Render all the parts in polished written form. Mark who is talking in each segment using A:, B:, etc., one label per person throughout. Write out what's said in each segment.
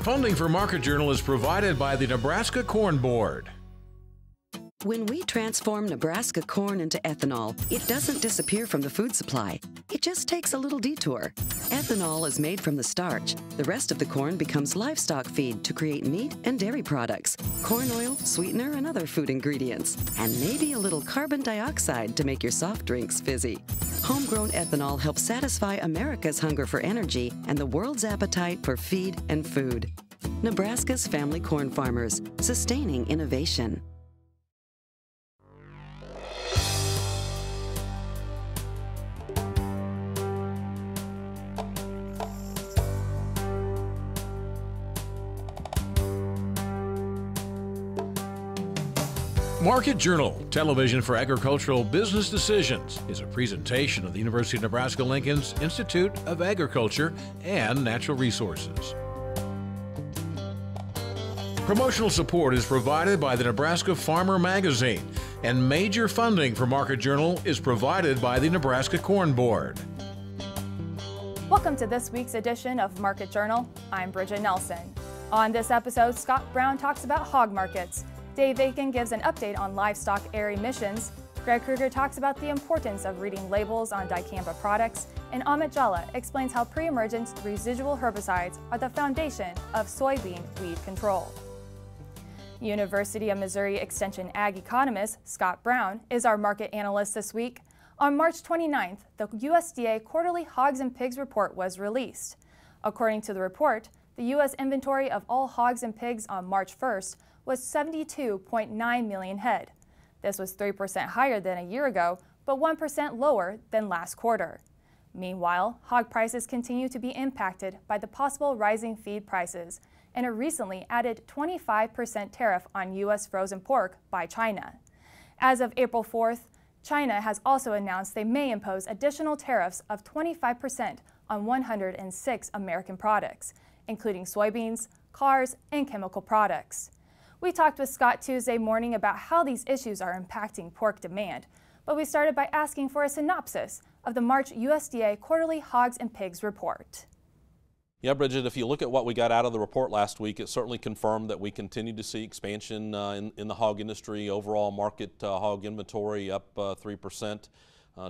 A: Funding for Market Journal is provided by the Nebraska Corn Board.
B: When we transform Nebraska corn into ethanol, it doesn't disappear from the food supply. It just takes a little detour. Ethanol is made from the starch. The rest of the corn becomes livestock feed to create meat and dairy products, corn oil, sweetener, and other food ingredients, and maybe a little carbon dioxide to make your soft drinks fizzy. Homegrown ethanol helps satisfy America's hunger for energy and the world's appetite for feed and food. Nebraska's family corn farmers, sustaining innovation.
A: Market Journal, television for agricultural business decisions, is a presentation of the University of Nebraska-Lincoln's Institute of Agriculture and Natural Resources. Promotional support is provided by the Nebraska Farmer Magazine, and major funding for Market Journal is provided by the Nebraska Corn Board.
C: Welcome to this week's edition of Market Journal. I'm Bridget Nelson. On this episode, Scott Brown talks about hog markets. Dave Aiken gives an update on livestock air emissions. Greg Kruger talks about the importance of reading labels on dicamba products. And Amit Jhala explains how pre-emergence residual herbicides are the foundation of soybean weed control. University of Missouri Extension ag economist Scott Brown is our market analyst this week. On March 29th, the USDA quarterly hogs and pigs report was released. According to the report, the U.S. inventory of all hogs and pigs on March 1st was 72.9 million head. This was 3% higher than a year ago, but 1% lower than last quarter. Meanwhile, hog prices continue to be impacted by the possible rising feed prices and a recently added 25% tariff on U.S. frozen pork by China. As of April 4th, China has also announced they may impose additional tariffs of 25% on 106 American products, including soybeans, cars, and chemical products. We talked with Scott Tuesday morning about how these issues are impacting pork demand, but we started by asking for a synopsis of the March USDA quarterly hogs and pigs report.
D: Yeah, Bridget, if you look at what we got out of the report last week, it certainly confirmed that we continue to see expansion in the hog industry. Overall market hog inventory up 3%,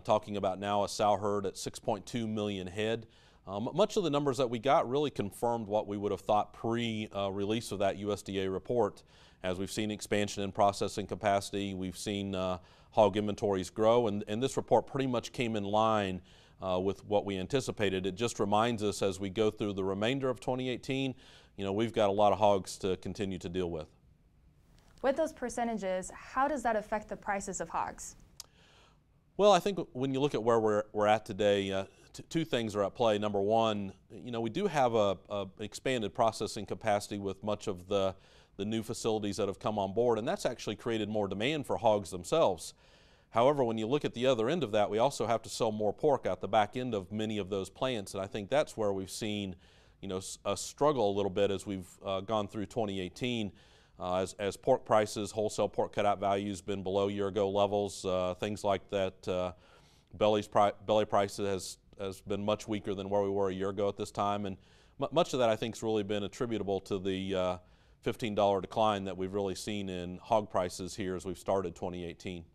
D: talking about now a sow herd at 6.2 million head. Much of the numbers that we got really confirmed what we would have thought pre-release of that USDA report. As we've seen expansion in processing capacity, we've seen hog inventories grow, and this report pretty much came in line with what we anticipated. It just reminds us as we go through the remainder of 2018, we've got a lot of hogs to continue to deal with.
C: With those percentages, how does that affect the prices of hogs?
D: Well, I think when you look at where we're at today, two things are at play. Number one, we do have a expanded processing capacity with much of the new facilities that have come on board, and that's actually created more demand for hogs themselves. However, when you look at the other end of that, we also have to sell more pork out the back end of many of those plants, and I think that's where we've seen a struggle a little bit as we've gone through 2018. As pork prices, wholesale pork cutout values been below year-ago levels, things like that, belly prices has been much weaker than where we were a year ago at this time, and much of that I think has really been attributable to the $15 decline that we've really seen in hog prices here as we've started 2018.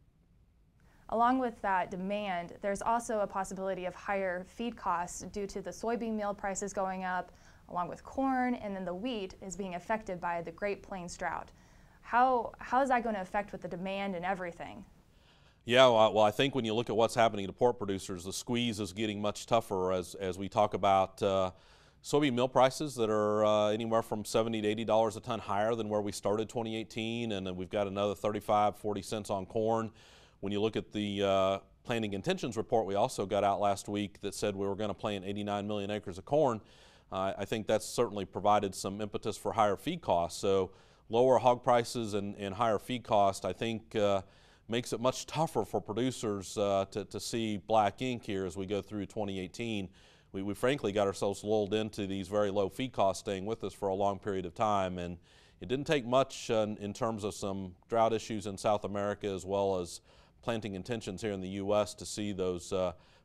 C: Along with that demand, there's also a possibility of higher feed costs due to the soybean meal prices going up, along with corn, and then the wheat is being affected by the Great Plains drought. How is that going to affect with the demand and everything?
D: Yeah, well, I think when you look at what's happening to pork producers, the squeeze is getting much tougher as we talk about soybean meal prices that are anywhere from $70 to $80 a ton higher than where we started 2018, and then we've got another 35–40 cents on corn. When you look at the planting intentions report we also got out last week that said we were going to plant 89 million acres of corn, I think that's certainly provided some impetus for higher feed costs. So lower hog prices and higher feed costs, I think, makes it much tougher for producers to see black ink here as we go through 2018. We frankly got ourselves lulled into these very low feed costs staying with us for a long period of time, and it didn't take much in terms of some drought issues in South America as well as planting intentions here in the U.S. to see those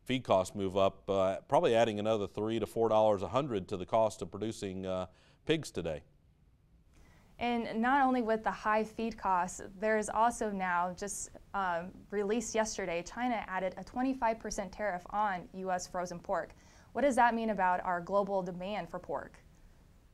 D: feed costs move up, probably adding another $3 to $4 a hundred to the cost of producing pigs today.
C: And not only with the high feed costs, there's also now, just released yesterday, China added a 25% tariff on U.S. frozen pork. What does that mean about our global demand for pork?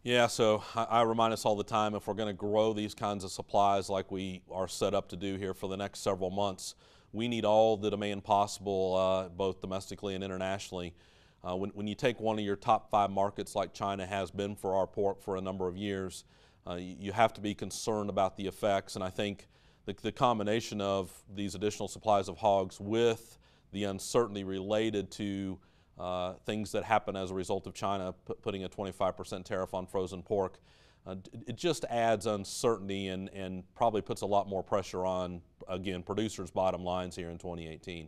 D: Yeah, so I remind us all the time, if we're going to grow these kinds of supplies like we are set up to do here for the next several months, we need all the demand possible, both domestically and internationally. When you take one of your top 5 markets like China has been for our pork for a number of years, you have to be concerned about the effects. And I think the combination of these additional supplies of hogs with the uncertainty related to things that happen as a result of China putting a 25% tariff on frozen pork, it just adds uncertainty and probably puts a lot more pressure on, again, producers' bottom lines here in 2018.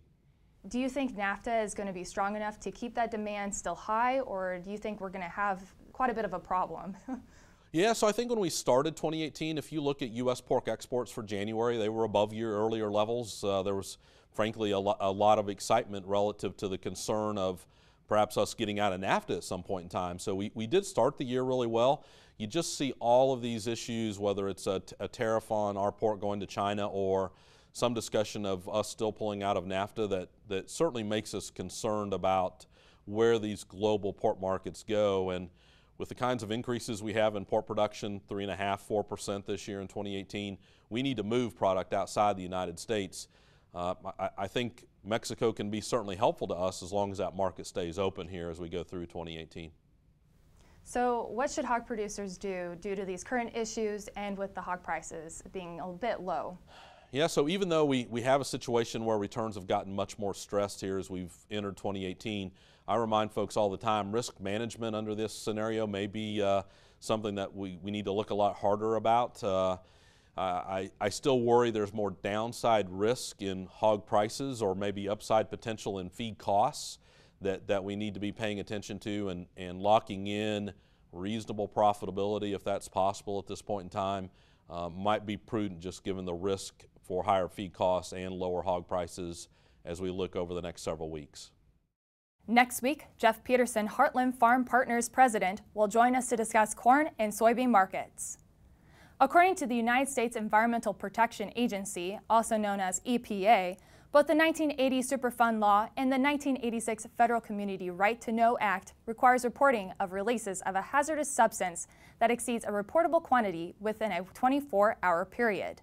C: Do you think NAFTA is going to be strong enough to keep that demand still high, or do you think we're going to have quite a bit of a problem?
D: Yeah, so I think when we started 2018, if you look at U.S. pork exports for January, they were above year earlier levels. There was, frankly, a lot of excitement relative to the concern of perhaps us getting out of NAFTA at some point in time. So we did start the year really well. You just see all of these issues, whether it's a tariff on our pork going to China or some discussion of us still pulling out of NAFTA, that certainly makes us concerned about where these global pork markets go. And with the kinds of increases we have in pork production, 3.5–4% this year in 2018, we need to move product outside the United States. I think Mexico can be certainly helpful to us as long as that market stays open here as we go through 2018.
C: So what should hog producers do due to these current issues and with the hog prices being a bit low?
D: Yeah, so even though we have a situation where returns have gotten much more stressed here as we've entered 2018, I remind folks all the time, risk management under this scenario may be something that we need to look a lot harder about. I still worry there's more downside risk in hog prices or maybe upside potential in feed costs that we need to be paying attention to, and locking in reasonable profitability, if that's possible at this point in time, might be prudent just given the risk for higher feed costs and lower hog prices as we look over the next several weeks.
C: Next week, Jeff Peterson, Heartland Farm Partners president, will join us to discuss corn and soybean markets. According to the United States Environmental Protection Agency, also known as EPA, both the 1980 Superfund law and the 1986 Federal Community Right to Know Act requires reporting of releases of a hazardous substance that exceeds a reportable quantity within a 24-hour period.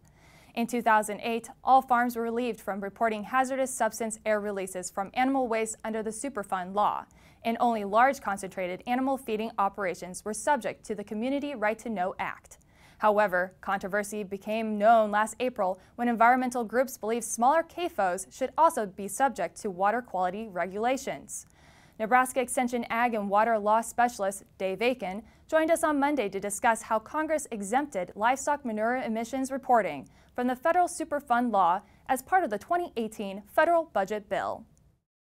C: In 2008, all farms were relieved from reporting hazardous substance air releases from animal waste under the Superfund law, and only large concentrated animal feeding operations were subject to the Community Right to Know Act. However, controversy became known last April when environmental groups believe smaller CAFOs should also be subject to water quality regulations. Nebraska Extension Ag and Water Law Specialist Dave Aiken joined us on Monday to discuss how Congress exempted livestock manure emissions reporting from the federal Superfund law as part of the 2018 federal budget bill.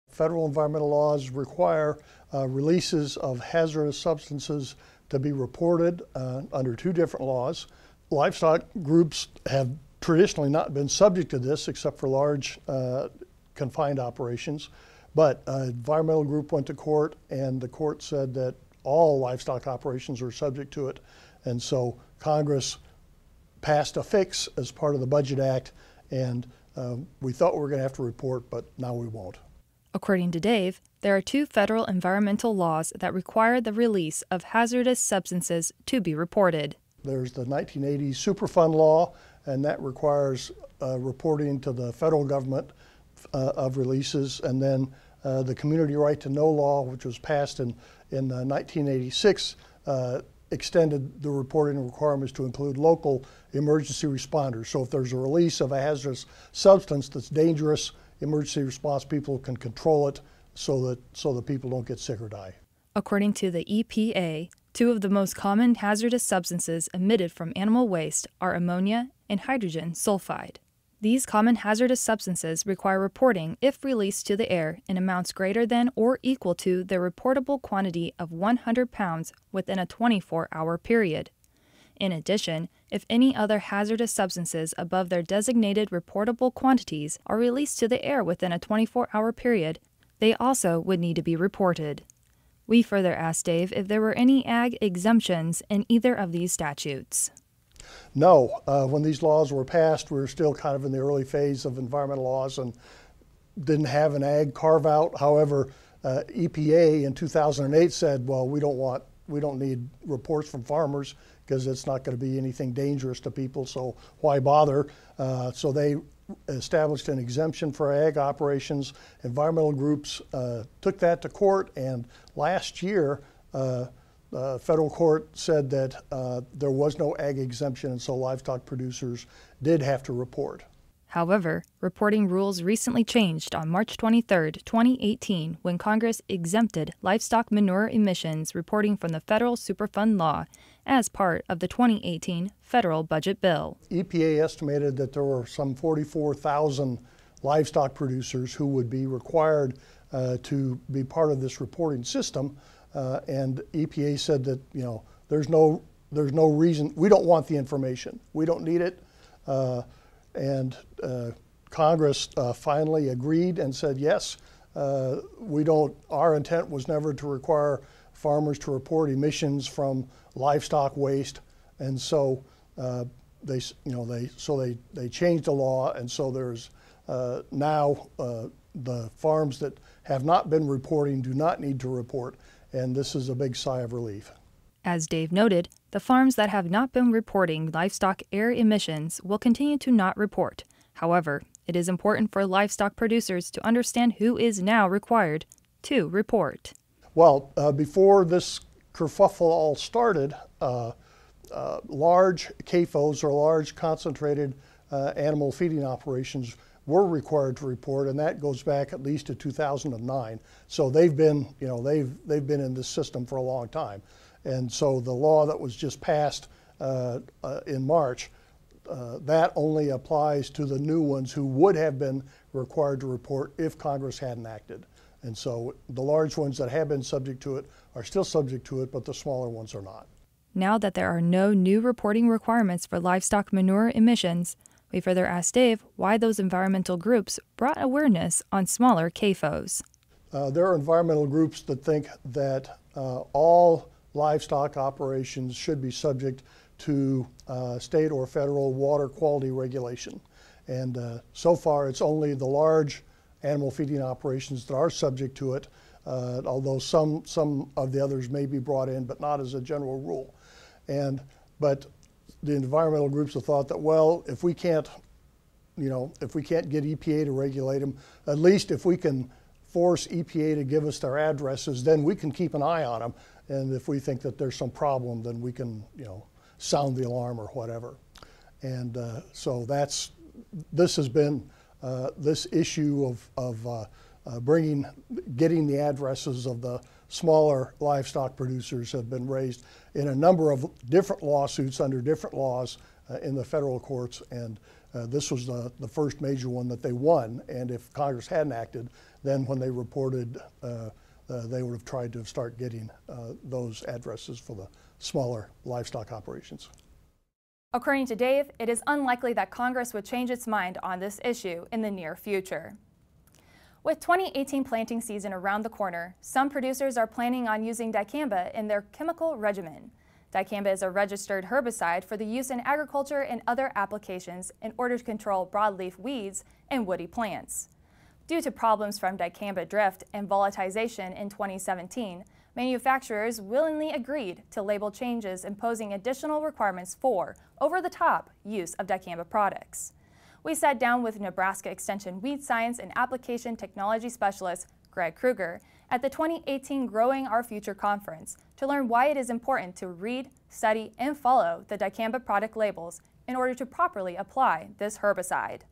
E: Federal environmental laws require releases of hazardous substances to be reported under 2 different laws. Livestock groups have traditionally not been subject to this except for large confined operations, but an environmental group went to court and the court said that all livestock operations are subject to it, and so Congress passed a fix as part of the Budget Act, and we thought we were going to have to report, but now we won't.
F: According to Dave, there are 2 federal environmental laws that require the release of hazardous substances to be reported.
E: There's the 1980 Superfund law, and that requires reporting to the federal government of releases, and then the Community Right to Know law, which was passed in 1986, extended the reporting requirements to include local emergency responders. So if there's a release of a hazardous substance that's dangerous, emergency response people can control it so that people don't get sick or die.
F: According to the EPA, 2 of the most common hazardous substances emitted from animal waste are ammonia and hydrogen sulfide. These common hazardous substances require reporting if released to the air in amounts greater than or equal to their reportable quantity of 100 pounds within a 24-hour period. In addition, if any other hazardous substances above their designated reportable quantities are released to the air within a 24-hour period, they also would need to be reported. We further asked Dave if there were any ag exemptions in either of these statutes.
E: No, when these laws were passed, we were still kind of in the early phase of environmental laws and didn't have an ag carve out. However, EPA in 2008 said, well, we don't need reports from farmers because it's not going to be anything dangerous to people, so why bother? So they established an exemption for ag operations. Environmental groups took that to court, and last year federal court said that there was no ag exemption, and so livestock producers did have to report.
F: However, reporting rules recently changed on March 23, 2018, when Congress exempted livestock manure emissions reporting from the federal Superfund law as part of the 2018 federal budget bill.
E: EPA estimated that there were some 44,000 livestock producers who would be required to be part of this reporting system, and EPA said that there's no reason. We don't want the information. We don't need it. And Congress finally agreed and said, yes, our intent was never to require farmers to report emissions from livestock waste. And so they changed the law, and so there's now the farms that have not been reporting do not need to report, and this is a big sigh of relief.
F: As Dave noted, the farms that have not been reporting livestock air emissions will continue to not report. However, it is important for livestock producers to understand who is now required to report.
E: Well, before this kerfuffle all started, large CAFOs, or large concentrated animal feeding operations, were required to report, and that goes back at least to 2009. So they've been in this system for a long time. And so the law that was just passed in March, that only applies to the new ones who would have been required to report if Congress hadn't acted. And so the large ones that have been subject to it are still subject to it, but the smaller ones are not.
F: Now that there are no new reporting requirements for livestock manure emissions, we further asked Dave why those environmental groups brought awareness on smaller CAFOs.
E: There are environmental groups that think that all livestock operations should be subject to state or federal water quality regulation. And so far it's only the large animal feeding operations that are subject to it, although some of the others may be brought in, but not as a general rule. But the environmental groups have thought that, well, if we can't get EPA to regulate them, at least if we can force EPA to give us their addresses, then we can keep an eye on them. And if we think that there's some problem, then we can, sound the alarm or whatever. And so this has been this issue of getting the addresses of the smaller livestock producers have been raised in a number of different lawsuits under different laws in the federal courts, and this was the first major one that they won. And if Congress hadn't acted, then when they reported, they would have tried to start getting those addresses for the smaller livestock operations.
C: According to Dave, it is unlikely that Congress would change its mind on this issue in the near future. With 2018 planting season around the corner, some producers are planning on using dicamba in their chemical regimen. Dicamba is a registered herbicide for the use in agriculture and other applications in order to control broadleaf weeds and woody plants. Due to problems from dicamba drift and volatilization in 2017, manufacturers willingly agreed to label changes imposing additional requirements for over-the-top use of dicamba products. We sat down with Nebraska Extension Weed Science and Application Technology Specialist Greg Kruger at the 2018 Growing Our Future Conference to learn why it is important to read, study, and follow the dicamba product labels in order to properly apply this herbicide.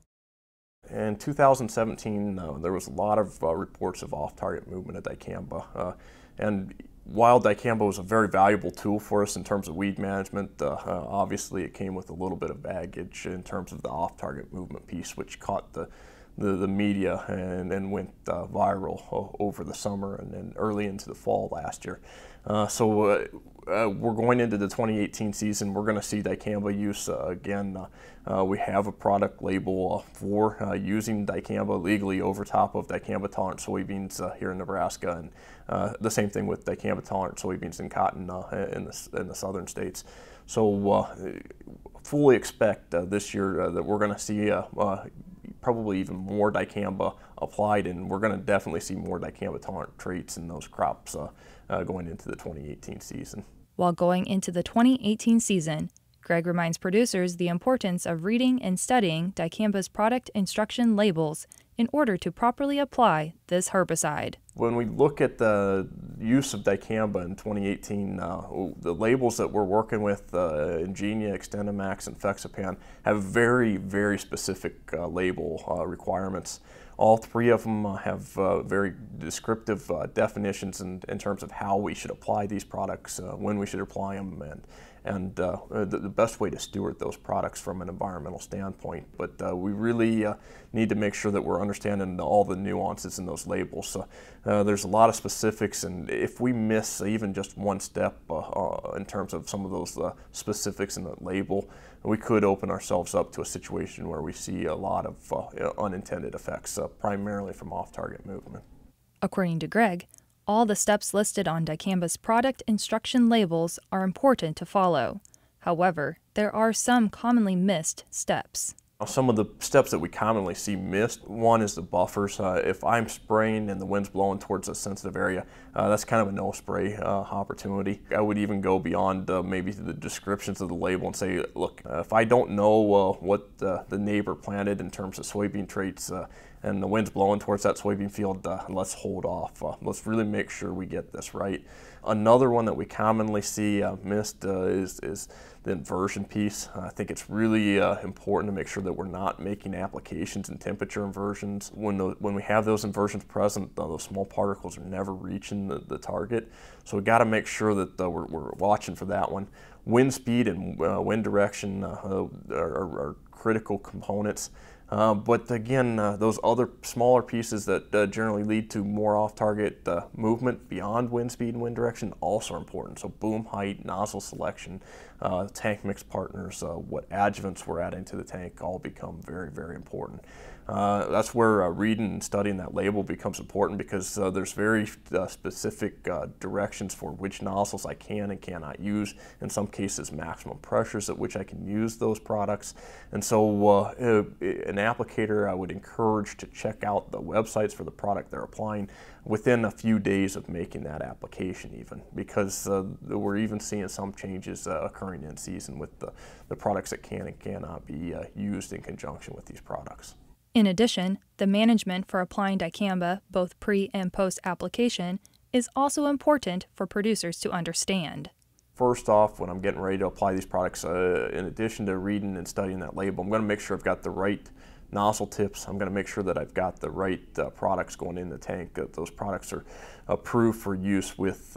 G: In 2017, there was a lot of reports of off-target movement of dicamba. And while dicamba was a very valuable tool for us in terms of weed management, obviously it came with a little bit of baggage in terms of the off-target movement piece, which caught the media and went viral over the summer and then early into the fall last year. So we're going into the 2018 season. We're going to see dicamba use again. We have a product label for using dicamba legally over top of dicamba-tolerant soybeans here in Nebraska, and the same thing with dicamba-tolerant soybeans and cotton in the southern states. So fully expect this year that we're going to see probably even more dicamba applied, and we're going to definitely see more dicamba-tolerant traits in those crops going into the 2018 season.
F: While going into the 2018 season, Greg reminds producers the importance of reading and studying dicamba's product instruction labels in order to properly apply this herbicide.
G: When we look at the use of dicamba in 2018, the labels that we're working with, Ingenia, XtendiMax, and Fexapan, have very, very specific label requirements. All three of them have very descriptive definitions in terms of how we should apply these products, when we should apply them, and the best way to steward those products from an environmental standpoint. But we really need to make sure that we're understanding all the nuances in those labels. So there's a lot of specifics, and if we miss even just one step in terms of some of those specifics in the label, we could open ourselves up to a situation where we see a lot of unintended effects, primarily from off-target movement.
F: According to Greg, all the steps listed on dicamba's product instruction labels are important to follow. However, there are some commonly missed steps.
G: Some of the steps that we commonly see missed, one is the buffers. If I'm spraying and the wind's blowing towards a sensitive area, that's kind of a no spray opportunity. I would even go beyond maybe the descriptions of the label and say, look, if I don't know what the neighbor planted in terms of soybean traits and the wind's blowing towards that soybean field, let's hold off. Let's really make sure we get this right. Another one that we commonly see missed is the inversion piece. I think it's really important to make sure that we're not making applications in temperature inversions. When we have those inversions present, those small particles are never reaching the target. So we've got to make sure that we're watching for that one. Wind speed and wind direction are critical components. But again, those other smaller pieces that generally lead to more off-target movement beyond wind speed and wind direction also are important. So boom height, nozzle selection, tank mix partners, what adjuvants we're adding to the tank all become very, very important. That's where reading and studying that label becomes important, because there's very specific directions for which nozzles I can and cannot use. In some cases, maximum pressures at which I can use those products. And so an applicator, I would encourage to check out the websites for the product they're applying within a few days of making that application even, because we're even seeing some changes occurring in season with the products that can and cannot be used in conjunction with these products.
F: In addition, the management for applying dicamba, both pre and post application, is also important for producers to understand.
G: First off, when I'm getting ready to apply these products, in addition to reading and studying that label, I'm going to make sure I've got the right nozzle tips. I'm going to make sure that I've got the right products going in the tank, that those products are approved for use with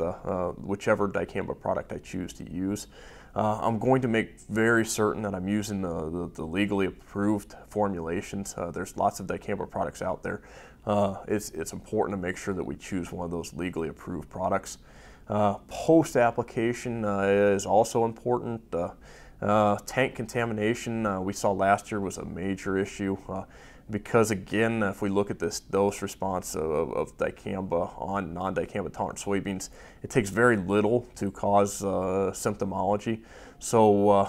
G: whichever dicamba product I choose to use. I'm going to make very certain that I'm using the legally approved formulations. There's lots of dicamba products out there. It's important to make sure that we choose one of those legally approved products. Post-application is also important. Tank contamination we saw last year was a major issue because, again, if we look at this dose response of dicamba on non-dicamba tolerant soybeans, it takes very little to cause symptomology. So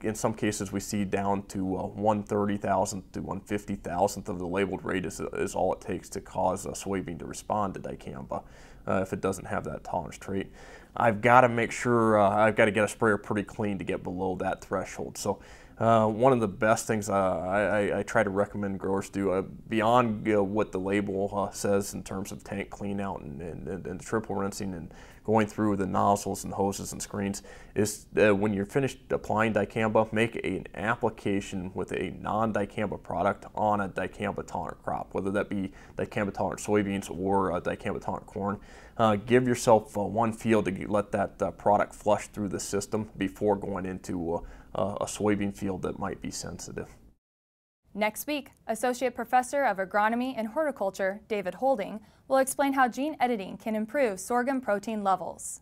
G: in some cases we see down to 1/30,000th to 1/50,000th of the labeled rate is all it takes to cause a soybean to respond to dicamba if it doesn't have that tolerance trait. I've got to make sure I've got to get a sprayer pretty clean to get below that threshold. So one of the best things I try to recommend growers do, beyond what the label says in terms of tank clean out and triple rinsing and going through the nozzles and hoses and screens, is when you're finished applying dicamba, make an application with a non-dicamba product on a dicamba tolerant crop, whether that be dicamba tolerant soybeans or dicamba tolerant corn. Give yourself one field to let that product flush through the system before going into a soybean field that might be sensitive.
C: Next week, Associate Professor of Agronomy and Horticulture David Holding will explain how gene editing can improve sorghum protein levels.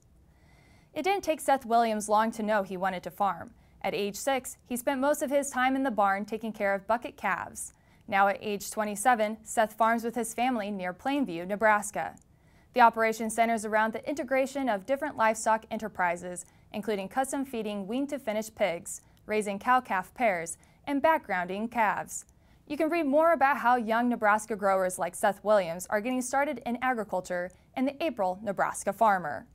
C: It didn't take Seth Williams long to know he wanted to farm. At age 6, he spent most of his time in the barn taking care of bucket calves. Now at age 27, Seth farms with his family near Plainview, Nebraska. The operation centers around the integration of different livestock enterprises, including custom feeding wean-to-finish pigs, raising cow-calf pairs, and backgrounding calves. You can read more about how young Nebraska growers like Seth Williams are getting started in agriculture in the April Nebraska Farmer.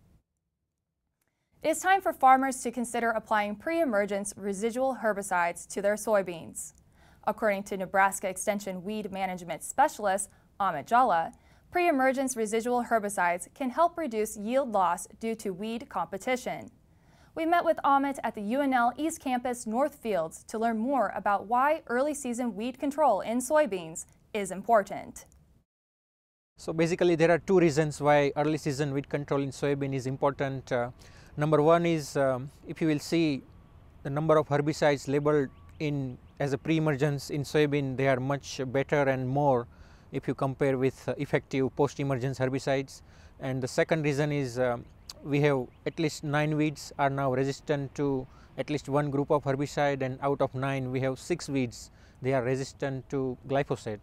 C: It is time for farmers to consider applying pre-emergence residual herbicides to their soybeans. According to Nebraska Extension weed management specialist Amit Jhala, pre-emergence residual herbicides can help reduce yield loss due to weed competition. We met with Amit at the UNL East Campus North Fields to learn more about why early season weed control in soybeans is important.
H: So basically there are two reasons why early season weed control in soybean is important. Number one is if you will see the number of herbicides labeled in as a pre-emergence in soybean, they are much better and more if you compare with effective post-emergence herbicides. And the second reason is we have at least 9 weeds are now resistant to at least one group of herbicide, and out of 9 we have 6 weeds they are resistant to glyphosate,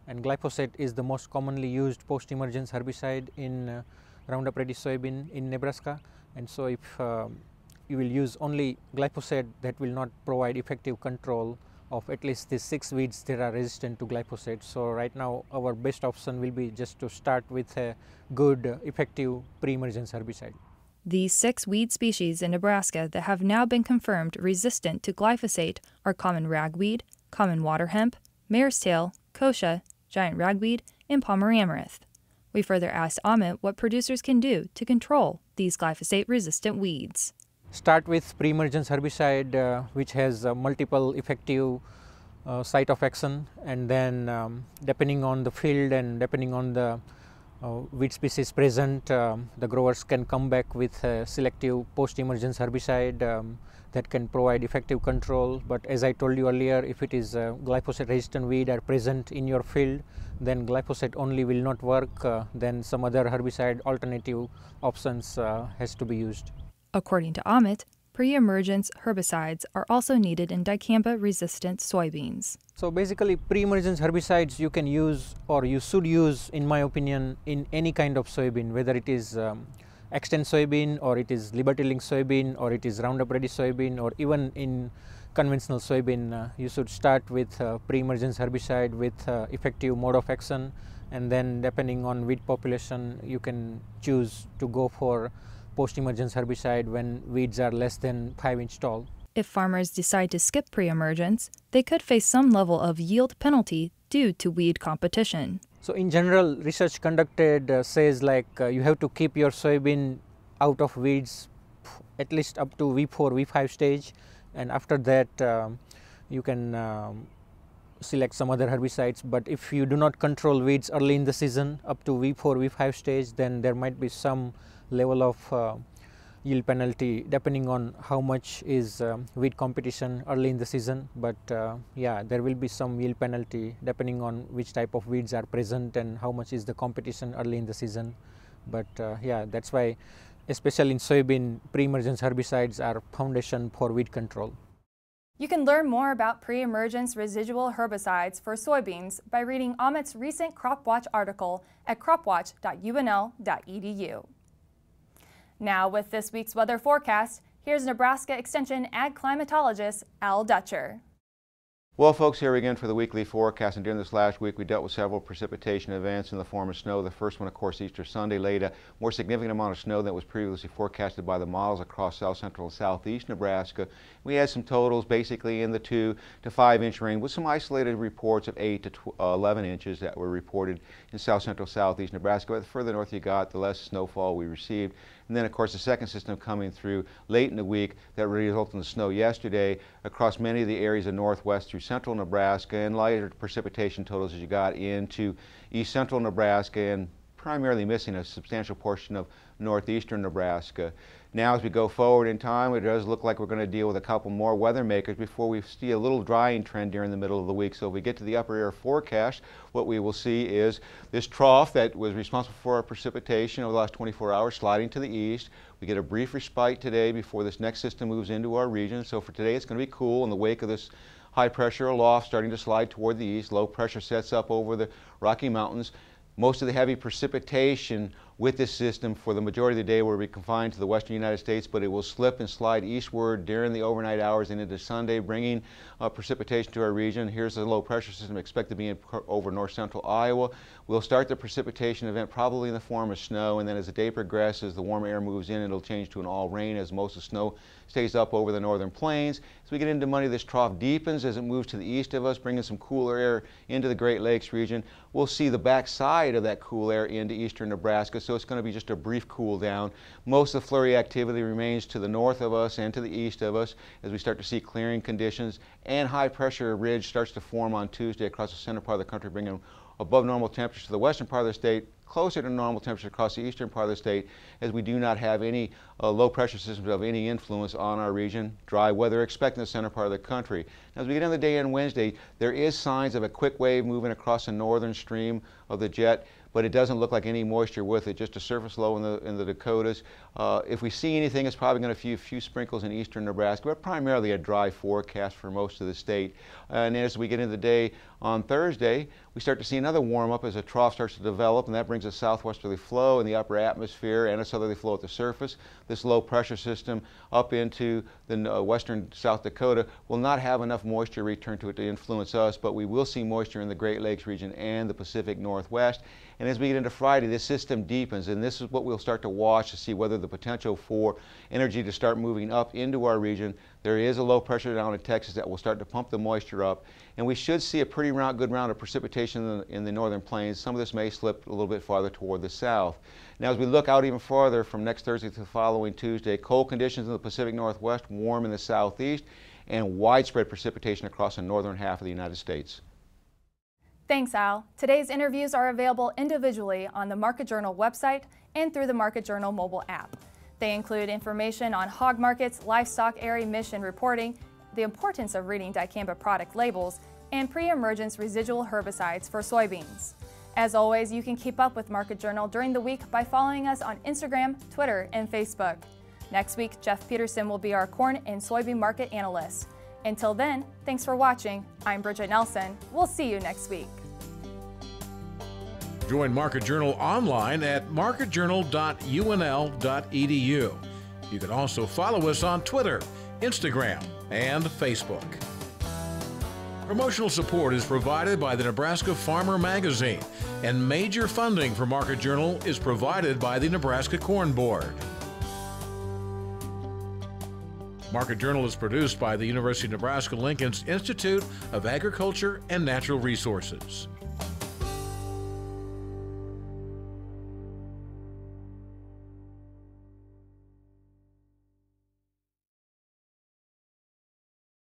H: and glyphosate is the most commonly used post-emergence herbicide in Roundup Ready soybean in Nebraska. And so if you will use only glyphosate, that will not provide effective control of at least these 6 weeds that are resistant to glyphosate. So right now our best option will be just to start with a good effective pre-emergence herbicide.
F: These 6 weed species in Nebraska that have now been confirmed resistant to glyphosate are common ragweed, common water hemp, mare's tail, kochia, giant ragweed, and palmer amaranth. We further asked Amit what producers can do to control these glyphosate-resistant weeds.
H: Start with pre-emergence herbicide which has multiple effective site of action, and then depending on the field and depending on the weed species present, the growers can come back with a selective post-emergence herbicide that can provide effective control. But as I told you earlier, if it is glyphosate resistant weed are present in your field, then glyphosate only will not work, then some other herbicide alternative options has to be used.
F: According to Amit, pre-emergence herbicides are also needed in dicamba resistant soybeans.
H: So basically pre-emergence herbicides you can use, or you should use in my opinion, in any kind of soybean, whether it is Extend soybean or it is Liberty Link soybean or it is Roundup Ready soybean or even in conventional soybean. You should start with pre-emergence herbicide with effective mode of action, and then depending on weed population you can choose to go for post-emergence herbicide when weeds are less than 5 inch tall.
F: If farmers decide to skip pre-emergence, they could face some level of yield penalty due to weed competition.
H: So in general, research conducted says like you have to keep your soybean out of weeds at least up to V4, V5 stage, and after that you can select some other herbicides. But if you do not control weeds early in the season up to V4, V5 stage, then there might be some level of yield penalty depending on how much is weed competition early in the season. But yeah, there will be some yield penalty depending on which type of weeds are present and how much is the competition early in the season. But yeah, that's why especially in soybean, pre-emergence herbicides are foundation for weed control.
C: You can learn more about pre-emergence residual herbicides for soybeans by reading Amit's recent Crop Watch article at cropwatch.unl.edu. Now with this week's weather forecast, here's Nebraska Extension ag climatologist Al Dutcher.
I: Well, folks, here again for the weekly forecast, and during this last week we dealt with several precipitation events in the form of snow. The first one, of course, Easter Sunday, laid a more significant amount of snow than was previously forecasted by the models across south central and southeast Nebraska. We had some totals basically in the 2 to 5 inch range with some isolated reports of 8 to 11 inches that were reported in south central southeast Nebraska. But the further north you got, the less snowfall we received. And then, of course, the second system coming through late in the week that resulted in the snow yesterday across many of the areas of northwest through central Nebraska, and lighter precipitation totals as you got into east central Nebraska, and primarily missing a substantial portion of northeastern Nebraska. Now as we go forward in time, it does look like we're going to deal with a couple more weather makers before we see a little drying trend during the middle of the week. So if we get to the upper air forecast, what we will see is this trough that was responsible for our precipitation over the last 24 hours sliding to the east. We get a brief respite today before this next system moves into our region. So for today it's going to be cool in the wake of this high pressure aloft starting to slide toward the east. Low pressure sets up over the Rocky Mountains. Most of the heavy precipitation with this system for the majority of the day will be confined to the western United States, but it will slip and slide eastward during the overnight hours and into Sunday, bringing precipitation to our region. Here's the low pressure system expected to be over north central Iowa. We'll start the precipitation event probably in the form of snow, and then as the day progresses, the warm air moves in, it'll change to an all rain as most of the snow stays up over the northern plains. As we get into Monday, this trough deepens as it moves to the east of us, bringing some cooler air into the Great Lakes region. We'll see the backside of that cool air into eastern Nebraska, so it's going to be just a brief cool down. Most of the flurry activity remains to the north of us and to the east of us as we start to see clearing conditions, and high pressure ridge starts to form on Tuesday across the center part of the country, bringing above normal temperatures to the western part of the state, closer to normal temperatures across the eastern part of the state, as we do not have any low pressure systems of any influence on our region. Dry weather expected in the center part of the country. Now, as we get into the day on Wednesday, there is signs of a quick wave moving across the northern stream of the jet, but it doesn't look like any moisture with it, just a surface low in the Dakotas. If we see anything, it's probably going to be a few sprinkles in eastern Nebraska, but primarily a dry forecast for most of the state. And as we get into the day on Thursday, we start to see another warm up as a trough starts to develop, and that brings a southwesterly flow in the upper atmosphere and a southerly flow at the surface. This low pressure system up into the western South Dakota will not have enough moisture return to it to influence us, but we will see moisture in the Great Lakes region and the Pacific Northwest. And as we get into Friday, this system deepens, and this is what we'll start to watch to see whether the potential for energy to start moving up into our region. There is a low pressure down in Texas that will start to pump the moisture up, and we should see a pretty good round of precipitation in the northern plains. Some of this may slip a little bit farther toward the south. Now, as we look out even farther from next Thursday to the following Tuesday, cold conditions in the Pacific Northwest, warm in the southeast, and widespread precipitation across the northern half of the United States.
C: Thanks, Al. Today's interviews are available individually on the Market Journal website and through the Market Journal mobile app. They include information on hog markets, livestock air emission reporting, the importance of reading Dicamba product labels, and pre-emergence residual herbicides for soybeans. As always, you can keep up with Market Journal during the week by following us on Instagram, Twitter, and Facebook. Next week, Jeff Peterson will be our corn and soybean market analyst. Until then, thanks for watching. I'm Bridget Nelson. We'll see you next week.
A: Join Market Journal online at marketjournal.unl.edu. You can also follow us on Twitter, Instagram, and Facebook. Promotional support is provided by the Nebraska Farmer Magazine, and major funding for Market Journal is provided by the Nebraska Corn Board. Market Journal is produced by the University of Nebraska-Lincoln's Institute of Agriculture and Natural Resources.